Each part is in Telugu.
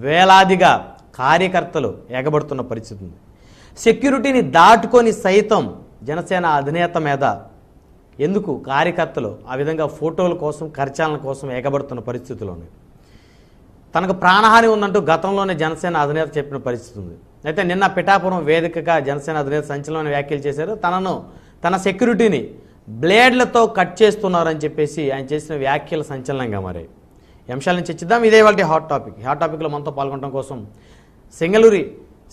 వేలాదిగా కార్యకర్తలు ఎగబడుతున్న పరిస్థితి ఉంది. సెక్యూరిటీని దాటుకొని సైతం జనసేన అధినేత మీద ఎందుకు కార్యకర్తలు ఆ విధంగా ఫోటోల కోసం కరచాలన కోసం ఎగబడుతున్న పరిస్థితులు ఉన్నాయి. తనకు ప్రాణహాని ఉందంటూ గతంలోనే జనసేన అధినేత చెప్పిన పరిస్థితి ఉంది. అయితే నిన్న పిఠాపురం వేదికగా జనసేన అధినేత సంచలన వ్యాఖ్యలు చేశారు. తన సెక్యూరిటీని బ్లేడ్లతో కట్ చేస్తున్నారని చెప్పేసి ఆయన చేసిన వ్యాఖ్యలు సంచలనంగా మారాయి. ఈ అంశాల నుంచి చర్చిద్దాం. ఇదే వాళ్ళ హాట్ టాపిక్లో మనతో పాల్గొనడం కోసం సింగళూరి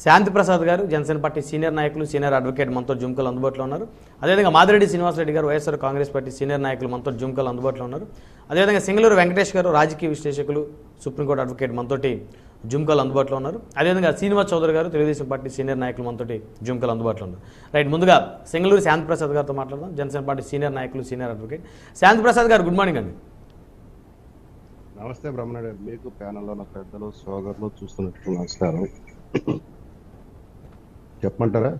శాంతిప్రసాద్ గారు, జనసేన పార్టీ సీనియర్ నాయకులు, సీనియర్ అడ్వకేట్ మనతో జూమ్కల్ అందుబాటులో ఉన్నారు. అదేవిధంగా మాదిరెడ్డి శ్రీనివాసరెడ్డి గారు, వైఎస్ఆర్ కాంగ్రెస్ పార్టీ సీనియర్ నాయకులు మనతో జూమ్కల్ అందుబాటులో ఉన్నారు. అదేవిధంగా సింగళూరు వెంకటేష్ గారు, రాజకీయ విశ్లేషకులు, సుప్రీంకోర్టు అడ్వకేట్ మనతోటి జూమ్కల్ అందుబాటులో ఉన్నారు. అదేవిధంగా శ్రీనివాస్ చౌదరి గారు, తెలుగుదేశం పార్టీ సీనియర్ నాయకులు మనతోటి జూమ్కల్ అందుబాటులో ఉన్నారు. రైట్, ముందుగా సింగళూరు శాంతిప్రసాద్ గారితో మాట్లాడదాం. జనసేన పార్టీ సీనియర్ నాయకులు, సీనియర్ అడ్వకేట్ శాంతిప్రసాద్ గారు, గుడ్ మార్నింగ్ అండి. నమస్తే బ్రహ్మనాయుడు, మీకు ప్యానల్లో నా పెద్దలు సోదరులు చూస్తున్నట్టు నమస్కారం. చెప్పమంటారా?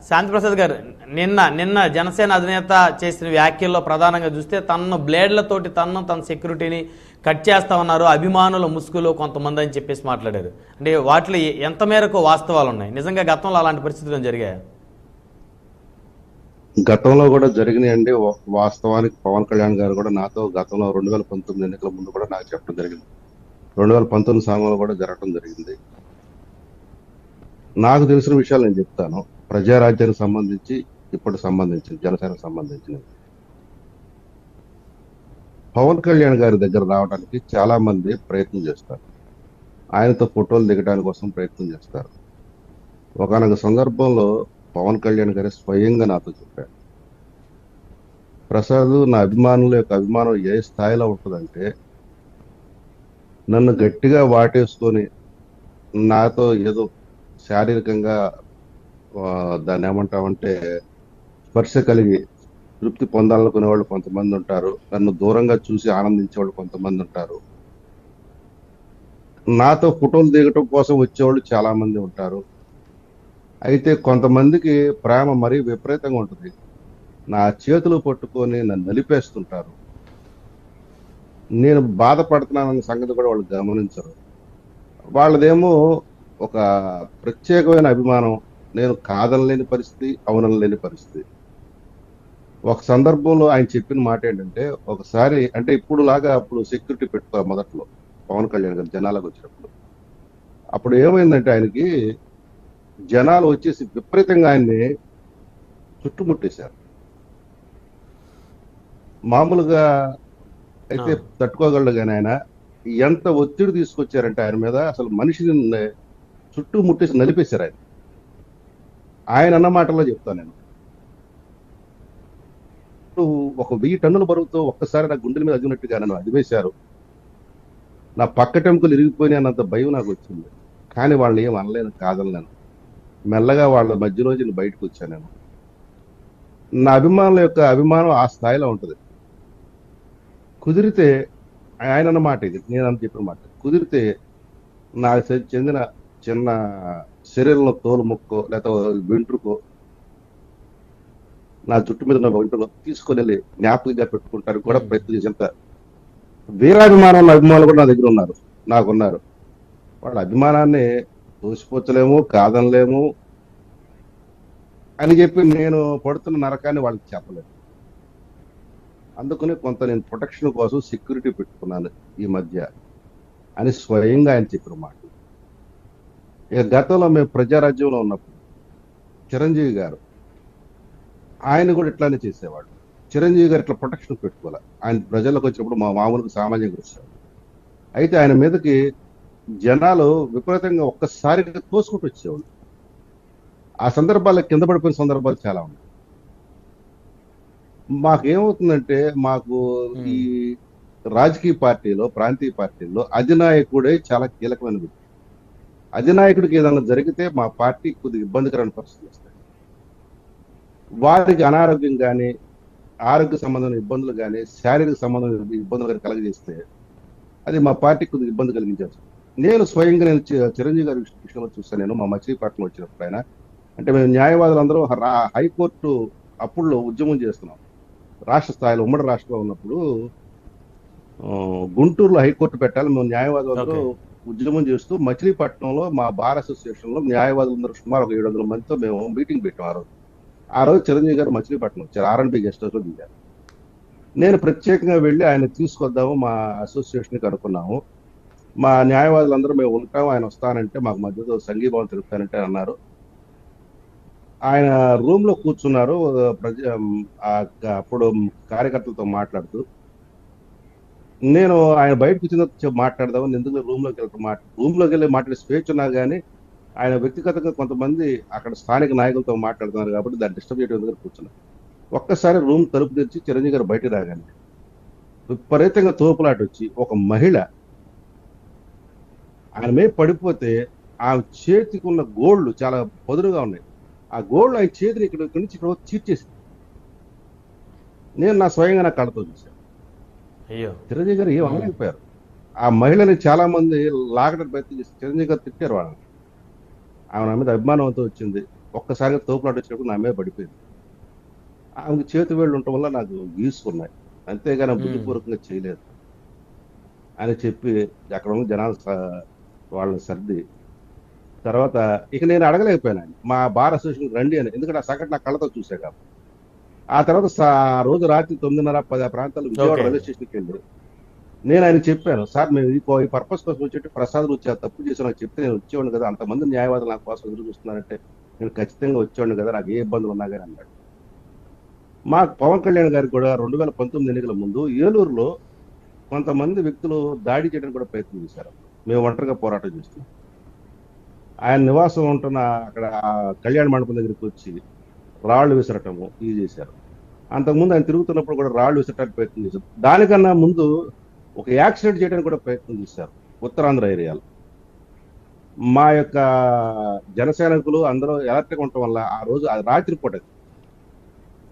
శాంతిప్రసాద్ గారు, నిన్న జనసేన అధినేత చేసిన వ్యాఖ్యల్లో ప్రధానంగా చూస్తే తనను బ్లేడ్లతోటి తన సెక్యూరిటీని కట్ చేస్తామన్నారు, అభిమానుల ముసుగులో కొంతమంది అని చెప్పేసి మాట్లాడారు. అంటే వాటిలో ఎంత మేరకు వాస్తవాలు ఉన్నాయి? నిజంగా గతంలో అలాంటి పరిస్థితులు జరిగాయా? గతంలో కూడా జరిగినాయండి. వాస్తవానికి పవన్ కళ్యాణ్ గారు కూడా నాతో గతంలో 2019 ఎన్నికల ముందు కూడా నాకు చెప్పడం జరిగింది. 2019 సమయంలో కూడా జరగడం జరిగింది. నాకు తెలిసిన విషయాలు నేను చెప్తాను. ప్రజారాజ్యానికి సంబంధించి, ఇప్పుడు సంబంధించి జనసేనకు సంబంధించినవి. పవన్ కళ్యాణ్ గారి దగ్గర రావడానికి చాలా మంది ప్రయత్నం చేస్తారు. ఆయనతో ఫోటోలు దిగడానికి కోసం ప్రయత్నం చేస్తారు. ఒకనొక సందర్భంలో పవన్ కళ్యాణ్ గారి స్వయంగా నాతో చెప్పారు, ప్రసాద్, నా అభిమానుల యొక్క అభిమానం ఏ స్థాయిలో ఉంటుందంటే, నన్ను గట్టిగా వాటేసుకొని నాతో ఏదో శారీరకంగా దాన్ని ఏమంటామంటే స్పర్శ కలిగి తృప్తి పొందాలనుకునే వాళ్ళు కొంతమంది ఉంటారు. నన్ను దూరంగా చూసి ఆనందించే వాళ్ళు కొంతమంది ఉంటారు. నాతో ఫోటోలు దిగటం కోసం వచ్చేవాళ్ళు చాలా మంది ఉంటారు. అయితే కొంతమందికి ప్రేమ మరీ విపరీతంగా ఉంటుంది. నా చేతులు పట్టుకొని నన్ను నలిపేస్తుంటారు. నేను బాధపడుతున్నానన్న సంగతి కూడా వాళ్ళు గమనించరు. వాళ్ళదేమో ఒక ప్రత్యేకమైన అభిమానం. నేను కాదనలేని పరిస్థితి, అవునలేని పరిస్థితి. ఒక సందర్భంలో ఆయన చెప్పిన మాట ఏంటంటే, ఒకసారి అంటే అప్పుడు సెక్యూరిటీ పెట్టుకోవాలి మొదట్లో పవన్ కళ్యాణ్ గారు జనాలకు వచ్చినప్పుడు. అప్పుడు ఏమైందంటే ఆయనకి జనాలు వచ్చేసి విపరీతంగా ఆయన్ని చుట్టుముట్టేశారు. మామూలుగా అయితే తట్టుకోగలడు కానీ ఆయన ఎంత ఒత్తిడి తీసుకొచ్చారంటే ఆయన మీద, అసలు మనిషిని చుట్టూ ముట్టేసి నలిపేశారు. ఆయన అన్న మాటల్లో చెప్తాను నేను. ఒక 1000 టన్నుల బరువుతో ఒక్కసారి నా గుండెల మీద అదినట్టుగా నన్ను అదివేశారు. నా పక్కటెంకులు ఇరిగిపోయినాయి అన్నంత భయం నాకు వచ్చింది. కానీ వాళ్ళు ఏం అనలేను, కాదనలేను. మెల్లగా వాళ్ళ మధ్యలోంచి నేను బయటకు వచ్చాను. నేను నా అభిమానుల యొక్క అభిమానం ఆ స్థాయిలో ఉంటుంది. కుదిరితే ఆయన అన్న మాట ఇది, నేను అని చెప్పిన మాట, కుదిరితే నాకు చెందిన చిన్న శరీరంలో తోలు ముక్కో లేకపోతే వెంట్రుకో నా జుట్టు మీద ఉన్న వెంట్రుకో తీసుకొని వెళ్ళి జ్ఞాపకంగా పెట్టుకుంటారు కూడా ప్రయత్నం చేసేంత వీరాభిమానం అభిమానులు కూడా నా దగ్గర ఉన్నారు, నాకున్నారు. వాళ్ళ అభిమానాన్ని తోసిపోచ్చలేము, కాదనలేము అని చెప్పి నేను పడుతున్న నరకాన్ని వాళ్ళకి చెప్పలేదు. అందుకని కొంత నేను ప్రొటెక్షన్ కోసం సెక్యూరిటీ పెట్టుకున్నాను ఈ మధ్య అని స్వయంగా ఆయన చెప్పిన మాట. ఇక గతంలో మేము ప్రజారాజ్యంలో ఉన్నప్పుడు చిరంజీవి గారు ఆయన కూడా ఇట్లానే చేసేవాడు. చిరంజీవి గారు ఇట్లా ప్రొటెక్షన్ పెట్టుకోవాలి. ఆయన ప్రజల్లోకి వచ్చినప్పుడు మా మామూలుగా సామాన్యంగా వచ్చారు. అయితే ఆయన మీదకి జనాలు విపరీతంగా ఒక్కసారిగా తోసుకుంటూ వచ్చేవాళ్ళు. ఆ సందర్భాల్లో కింద పడిపోయిన సందర్భాలు చాలా ఉన్నాయి. మాకేమవుతుందంటే, మాకు ఈ రాజకీయ పార్టీలో, ప్రాంతీయ పార్టీల్లో అధినాయకుడే చాలా కీలకమైన వ్యక్తి. అధినాయకుడికి ఏదైనా జరిగితే మా పార్టీ కొద్దిగా ఇబ్బందికరమైన పరిస్థితులు వస్తాయి. వారికి అనారోగ్యం కానీ, ఆరోగ్య సంబంధమైన ఇబ్బందులు కానీ, శారీరక సంబంధమైన ఇబ్బందులు కానీ కలగజేస్తే అది మా పార్టీకి కొద్దిగా ఇబ్బంది కలిగించారు. నేను స్వయంగా చిరంజీవి గారి విషయంలో చూస్తాను. నేను మా మచిలీపట్నం వచ్చినప్పుడు ఆయన, అంటే మేము న్యాయవాదులు అందరూ హైకోర్టు అప్పుడులో ఉద్యమం చేస్తున్నాం. రాష్ట్ర స్థాయిలో ఉమ్మడి రాష్ట్రంలో ఉన్నప్పుడు గుంటూరులో హైకోర్టు పెట్టాలి, మేము న్యాయవాదులందరూ ఓకే. ఉద్యమం చేస్తూ మచిలీపట్నంలో మా బార్ అసోసియేషన్ లో న్యాయవాదులందరూ సుమారు ఒక 700 మందితో మేము మీటింగ్ పెట్టాం. ఆ రోజు చిరంజీవి గారు మచిలీపట్నం వచ్చారు, ఆర్ఎన్బి గెస్ట్ హౌస్ లో దిగారు. నేను ప్రత్యేకంగా వెళ్ళి ఆయన తీసుకొద్దాము, మా అసోసియేషన్ అనుకున్నాము. మా న్యాయవాదులందరూ మేము ఉంటాము, ఆయన వస్తానంటే మాకు మధ్యలో సంఘీభావం తెలుపుతానంటే అన్నారు. ఆయన రూమ్ లో కూర్చున్నారు. అప్పుడు కార్యకర్తలతో మాట్లాడుతూ, నేను ఆయన బయటకు వచ్చిన మాట్లాడదామని ఎందుకు రూమ్ లోకి వెళ్ళి మాట్లాడే స్వేచ్ఛ ఉన్నా కానీ ఆయన వ్యక్తిగతంగా కొంతమంది అక్కడ స్థానిక నాయకులతో మాట్లాడుతున్నారు కాబట్టి దాన్ని డిస్టర్బ్ చేయడం ఎందుకు కూర్చున్నారు. ఒక్కసారి రూమ్ తలుపు తెరిచి చిరంజీవి గారు బయటకు రాగానే విపరీతంగా తోపులాట వచ్చి ఒక మహిళ ఆయన మీద పడిపోతే ఆమె చేతికి ఉన్న గోళ్లు చాలా పొదురుగా ఉన్నాయి. ఆ గోళ్లు ఆయన చేతిని ఇక్కడి నుంచి ఇక్కడ చీర్చేసింది. నేను స్వయంగా నా కళ్ళతో చూశాను. అయ్యో. చిరంజీవి గారు ఏం అనలేకపోయారు. ఆ మహిళని చాలా మంది లాగడానికి ప్రయత్నం చేసి చిరంజీవి గారు తిట్టారు వాళ్ళని. ఆమె నా మీద అభిమానంతో వచ్చింది. ఒక్కసారిగా తోపులాట వచ్చినప్పుడు నా మీద పడిపోయింది. ఆమెకు చేతి వేళ్ళు ఉండటం వల్ల నాకు గీసుకున్నాయి, అంతేగాని బుద్ధిపూర్వకంగా చేయలేదు అని చెప్పి అక్కడ ఉన్న జనాలు వాళ్ళని సర్ది తర్వాత ఇక నేను అడగలేకపోయాను ఆయన మా బార్ అసోసియేషన్ రండి అని, ఎందుకంటే ఆ సంఘటన నా కళ్ళతో చూసే కాబట్టి. ఆ తర్వాత రోజు రాత్రి 9:30-10 ప్రాంతాల్లో విజయవాడ రైల్వే స్టేషన్కి వెళ్ళి నేను ఆయన చెప్పాను, సార్ మేము ఈ పర్పస్ కోసం వచ్చేట్టు ప్రసాద్ వచ్చి తప్పు చేసి నాకు చెప్తే నేను వచ్చేవాడిని కదా, అంతమంది న్యాయవాదులు నా కోసం ఎదురు చూస్తున్నారంటే నేను ఖచ్చితంగా వచ్చేవాడిని కదా, నాకు ఏ ఇబ్బందులు ఉన్నా కానీ అన్నాడు. మా పవన్ కళ్యాణ్ గారికి కూడా 2019 ఎన్నికల ముందు ఏలూరులో కొంతమంది వ్యక్తులు దాడి చేయడానికి కూడా ప్రయత్నం చేశారు. మేము ఒంటరిగా పోరాటం చేస్తున్నాం. ఆయన నివాసం ఉంటున్న అక్కడ కళ్యాణ మండపం దగ్గరికి వచ్చి రాళ్లు విసరటము ఇది చేశారు. అంతకుముందు ఆయన తిరుగుతున్నప్పుడు కూడా రాళ్లు విసరటానికి ప్రయత్నం చేశారు. దానికన్నా ముందు ఒక యాక్సిడెంట్ చేయడానికి కూడా ప్రయత్నం చేశారు ఉత్తరాంధ్ర ఏరియాలో. మా యొక్క జనసైనికులు అందరూ ఎలర్ట్గా ఉండటం వల్ల ఆ రోజు రాత్రిపూట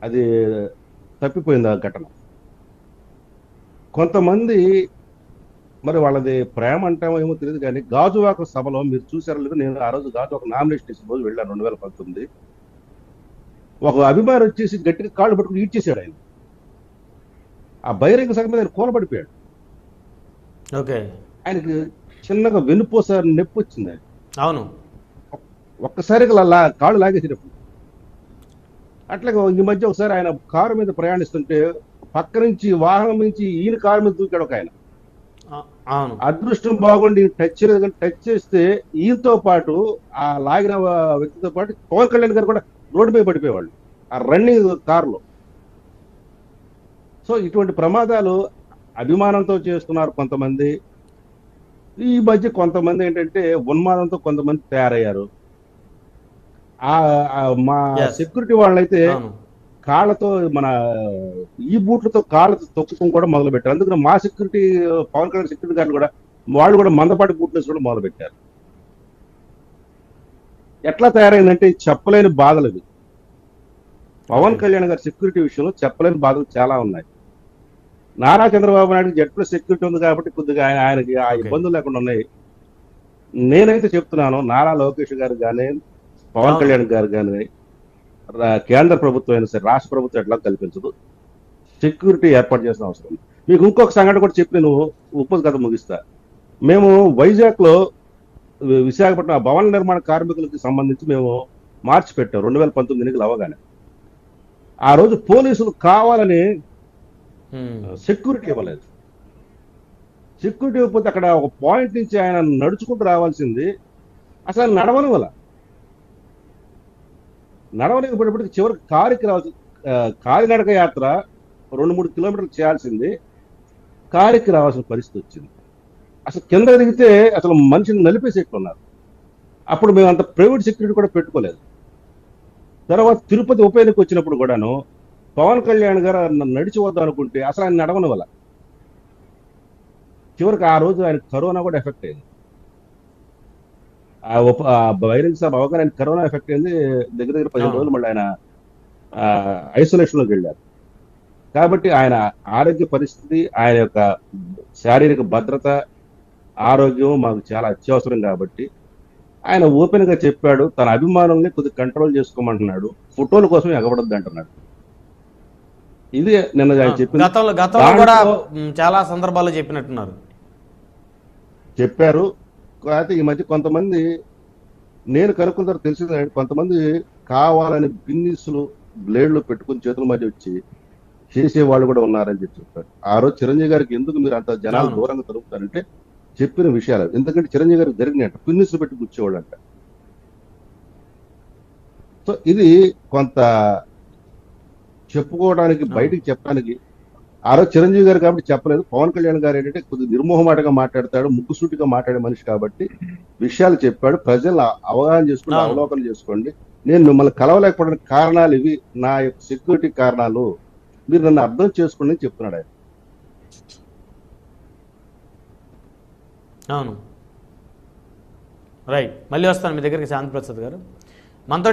అది తప్పిపోయింది ఆ ఘటన. కొంతమంది మరి వాళ్ళది ప్రేమ అంటామో ఏమో తెలియదు కానీ గాజువాక సభలో మీరు చూసారో లేదు, నేను ఆ రోజు గాజువాక నామినేషన్ చేసిన రోజు వెళ్ళాను 2019. ఒక అభిమాని వచ్చేసి గట్టిగా కాళ్ళు పట్టుకుని ఈడ్చేశాడు ఆయన. ఆ బహిరంగ సభ మీద ఆయన కూలబడిపోయాడు. ఓకే. ఆయనకి చిన్నగా వెన్నుపూస నొప్పి వచ్చింది ఆయన. అవును. ఒక్కసారిగా కాళ్ళు లాగేసినప్పుడు. అట్లాగే ఈ మధ్య ఒకసారి ఆయన కారు మీద ప్రయాణిస్తుంటే పక్క నుంచి వాహనం నుంచి ఈయన కారు మీద దూకాడు ఒక ఆయన. అవును. అదృష్టం బాగుండి టచ్ చేస్తే ఈయనతో పాటు ఆ లాగిన వ్యక్తితో పాటు పవన్ కళ్యాణ్ గారు కూడా రోడ్డు మీద పడిపోయేవాళ్ళు ఆ రన్నింగ్ కారులో. సో ఇటువంటి ప్రమాదాలు అభిమానంతో చేస్తున్నారు కొంతమంది. ఈ మధ్య కొంతమంది ఏంటంటే ఉన్మాదంతో కొంతమంది తయారయ్యారు. మా సెక్యూరిటీ వాళ్ళైతే కాళ్ళతో మన ఈ బూట్లతో కాళ్ళతో తొక్కడం కూడా మొదలు పెట్టారు. అందుకని మా సెక్యూరిటీ పవన్ కళ్యాణ్ సెక్యూరిటీ గార్డులు కూడా వాళ్ళు కూడా మందపాటి బూట్లు కూడా మొదలు పెట్టారు. ఎట్లా తయారైందంటే చెప్పలేని బాధలు ఇవి. పవన్ కళ్యాణ్ గారి సెక్యూరిటీ విషయంలో చెప్పలేని బాధలు చాలా ఉన్నాయి. నారా చంద్రబాబు నాయుడు జెడ్ సెక్యూరిటీ ఉంది కాబట్టి కొద్దిగా ఆయనకి ఆ ఇబ్బందులు లేకుండా ఉన్నాయి. నేనైతే చెప్తున్నాను, నారా లోకేష్ గారు కానీ పవన్ కళ్యాణ్ గారు కానీ కేంద్ర ప్రభుత్వం అయినా సరే రాష్ట్ర ప్రభుత్వం ఎట్లా కల్పించదు, సెక్యూరిటీ ఏర్పాటు చేసిన అవసరం ఉంది. మీకు ఇంకొక సంఘటన కూడా చెప్పి నేను ఉప్పది కథ ముగిస్తా. మేము వైజాగ్ లో విశాఖపట్నం భవన నిర్మాణ కార్మికులకి సంబంధించి మేము మార్చి పెట్టాం 2019 ఎన్నికలు అవగానే. ఆ రోజు పోలీసులు కావాలని సెక్యూరిటీ ఇవ్వలేదు. సెక్యూరిటీ ఇవ్వకపోతే అక్కడ ఒక పాయింట్ నుంచి ఆయన నడుచుకుంటూ రావాల్సింది అసలు నడవలేకపోయినప్పటికీ చివరికి కారుకి రావాల్సి కాలినడక యాత్ర 2-3 కిలోమీటర్లు చేయాల్సింది కారుకి రావాల్సిన పరిస్థితి వచ్చింది. అసలు కింద దిగితే అసలు మనిషిని నలిపేసేట్టున్నారు. అప్పుడు మేము అంత ప్రైవేట్ సెక్యూరిటీ కూడా పెట్టుకోలేదు. తర్వాత తిరుపతి ఉప ఎన్నిక వచ్చినప్పుడు కూడాను పవన్ కళ్యాణ్ గారు నడిచి వద్దాం అనుకుంటే అసలు ఆయన నడవని వల్ల చివరికి ఆ రోజు ఆయన కరోనా కూడా ఎఫెక్ట్ అయింది. బహిరంగ సభ అవగానే ఆయన కరోనా ఎఫెక్ట్ అయింది. దగ్గర 15 రోజులు మళ్ళీ ఆయన ఐసోలేషన్లోకి వెళ్ళారు. కాబట్టి ఆయన ఆరోగ్య పరిస్థితి, ఆయన యొక్క శారీరక భద్రత, ఆరోగ్యం మాకు చాలా అత్యవసరం. కాబట్టి ఆయన ఓపెన్ గా చెప్పాడు, తన అభిమానుల్ని కొద్దిగా కంట్రోల్ చేసుకోమంటున్నాడు, ఫోటోల కోసం ఎగబడద్దు అంటున్నాడు. ఇది నిన్న ఆయన చెప్పింది. గతంలో కూడా చాలా సందర్భాల్లో చెప్పినట్టున్నారు. చెప్పారు. అయితే ఈ మధ్య కొంతమంది నేను కనుక్కున్న తర్వాత తెలిసింది, కొంతమంది కావాలని బిన్నిస్లు బ్లేడ్లు పెట్టుకుని చేతుల మధ్య వచ్చి చేసే వాళ్ళు కూడా ఉన్నారని చెప్పారు. ఆ రోజు చిరంజీవి గారికి ఎందుకు మీరు అంత జనాలు దూరంగా తరుగుతారంటే చెప్పిన విషయాలు. ఎందుకంటే చిరంజీవి గారికి జరిగినట్టు పిన్నిస్లు పెట్టి కూర్చోవాళ్ళు అంట. సో ఇది కొంత చెప్పుకోవడానికి, బయటికి చెప్పడానికి ఆ రోజు చిరంజీవి గారు కాబట్టి చెప్పలేదు. పవన్ కళ్యాణ్ గారు ఏంటంటే కొద్దిగా నిర్మోహమాటగా మాట్లాడతాడు, ముక్కుసూటిగా మాట్లాడే మనిషి కాబట్టి విషయాలు చెప్పాడు. ప్రజలు అవగాహన చేసుకోండి, అవలోకనం చేసుకోండి. నేను మిమ్మల్ని కలవలేకపోవడానికి కారణాలు ఇవి, నా యొక్క సెక్యూరిటీ కారణాలు, మీరు నన్ను అర్థం చేసుకోండి అని చెప్తున్నాడు ఆయన. అవును, రైట్. మళ్ళీ వస్తాను మీ దగ్గరికి శాంతి ప్రసాద్ గారు. మనతో